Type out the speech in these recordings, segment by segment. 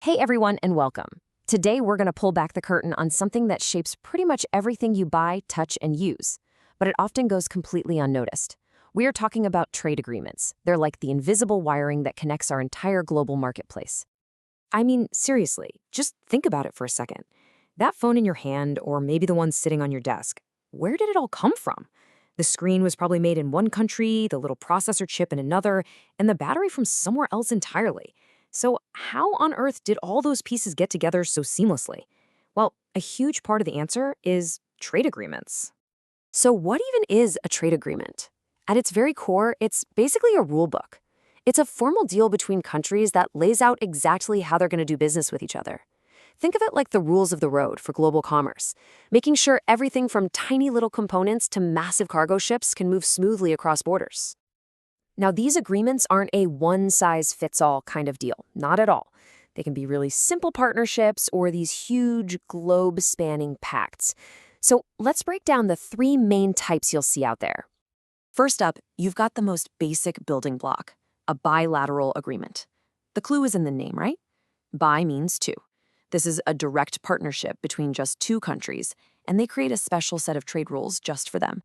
Hey everyone, and welcome. Today we're going to pull back the curtain on something that shapes pretty much everything you buy, touch, and use, but it often goes completely unnoticed. We are talking about trade agreements. They're like the invisible wiring that connects our entire global marketplace. I mean, seriously, just think about it for a second. That phone in your hand, or maybe the one sitting on your desk, where did it all come from? The screen was probably made in one country, the little processor chip in another, and the battery from somewhere else entirely. So, how on earth did all those pieces get together so seamlessly? Well, a huge part of the answer is trade agreements. So, what even is a trade agreement? At its very core, it's basically a rule book. It's a formal deal between countries that lays out exactly how they're going to do business with each other. Think of it like the rules of the road for global commerce, making sure everything from tiny little components to massive cargo ships can move smoothly across borders. Now, these agreements aren't a one-size-fits-all kind of deal, not at all. They can be really simple partnerships or these huge globe-spanning pacts. So let's break down the three main types you'll see out there. First up, you've got the most basic building block, a bilateral agreement. The clue is in the name, right? Bi means two. This is a direct partnership between just two countries, and they create a special set of trade rules just for them.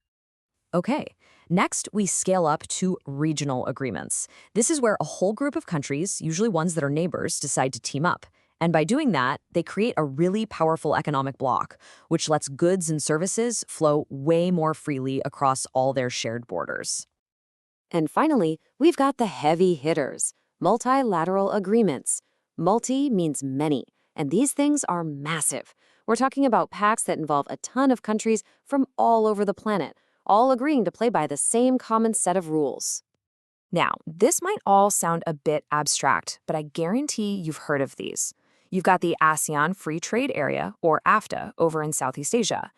Okay, next we scale up to regional agreements. This is where a whole group of countries, usually ones that are neighbors, decide to team up. And by doing that, they create a really powerful economic bloc, which lets goods and services flow way more freely across all their shared borders. And finally, we've got the heavy hitters, multilateral agreements. Multi means many, and these things are massive. We're talking about pacts that involve a ton of countries from all over the planet, all agreeing to play by the same common set of rules. Now, this might all sound a bit abstract, but I guarantee you've heard of these. You've got the ASEAN Free Trade Area, or AFTA, over in Southeast Asia.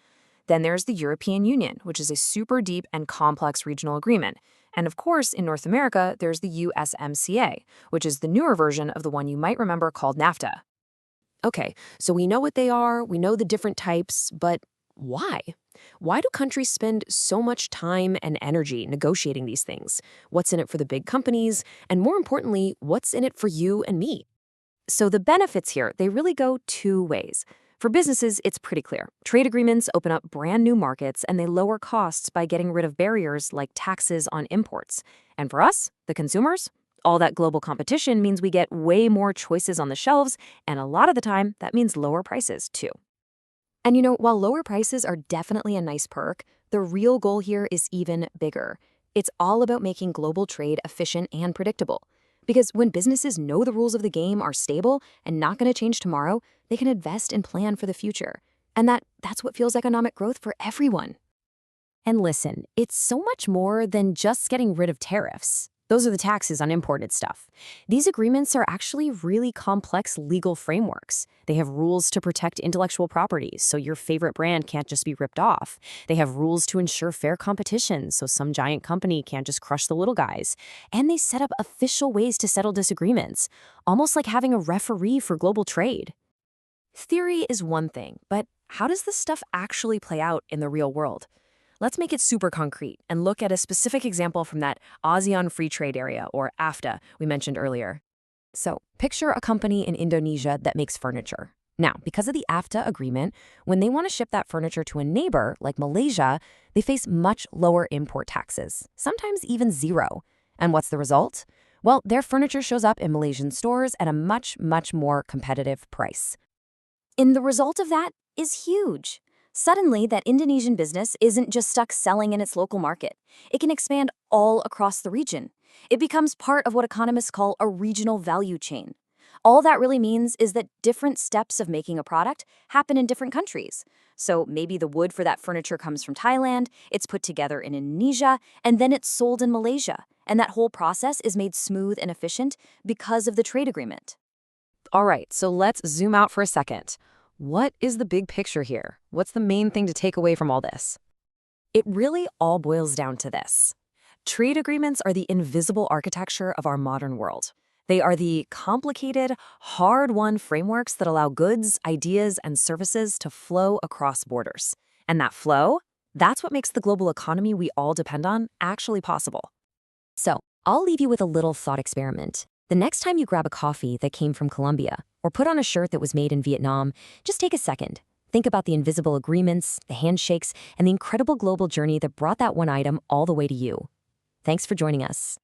Then there's the European Union, which is a super deep and complex regional agreement. And of course, in North America, there's the USMCA, which is the newer version of the one you might remember called NAFTA. Okay, so we know what they are, we know the different types, but why? Why do countries spend so much time and energy negotiating these things? What's in it for the big companies? And more importantly, what's in it for you and me? So the benefits here, they really go two ways. For businesses, it's pretty clear. Trade agreements open up brand new markets and they lower costs by getting rid of barriers like taxes on imports. And for us, the consumers, all that global competition means we get way more choices on the shelves, and a lot of the time, that means lower prices too. And while lower prices are definitely a nice perk, the real goal here is even bigger. It's all about making global trade efficient and predictable. Because when businesses know the rules of the game are stable and not going to change tomorrow, they can invest and plan for the future. And that's what fuels economic growth for everyone. And listen, it's so much more than just getting rid of tariffs. Those are the taxes on imported stuff. These agreements are actually really complex legal frameworks. They have rules to protect intellectual property, so your favorite brand can't just be ripped off. They have rules to ensure fair competition, so some giant company can't just crush the little guys. And they set up official ways to settle disagreements, almost like having a referee for global trade. Theory is one thing, but how does this stuff actually play out in the real world? Let's make it super concrete and look at a specific example from that ASEAN Free Trade Area, or AFTA, we mentioned earlier. So, picture a company in Indonesia that makes furniture. Now, because of the AFTA agreement, when they want to ship that furniture to a neighbor, like Malaysia, they face much lower import taxes, sometimes even zero. And what's the result? Well, their furniture shows up in Malaysian stores at a much, much more competitive price. And the result of that is huge. Suddenly, that Indonesian business isn't just stuck selling in its local market. It can expand all across the region. It becomes part of what economists call a regional value chain. All that really means is that different steps of making a product happen in different countries. So maybe the wood for that furniture comes from Thailand, it's put together in Indonesia, and then it's sold in Malaysia. And that whole process is made smooth and efficient because of the trade agreement. All right, so let's zoom out for a second. What is the big picture here? What's the main thing to take away from all this? It really all boils down to this. Trade agreements are the invisible architecture of our modern world. They are the complicated, hard-won frameworks that allow goods, ideas, and services to flow across borders. And that flow, that's what makes the global economy we all depend on actually possible. So, I'll leave you with a little thought experiment. The next time you grab a coffee that came from Colombia or put on a shirt that was made in Vietnam, just take a second. Think about the invisible agreements, the handshakes, and the incredible global journey that brought that one item all the way to you. Thanks for joining us.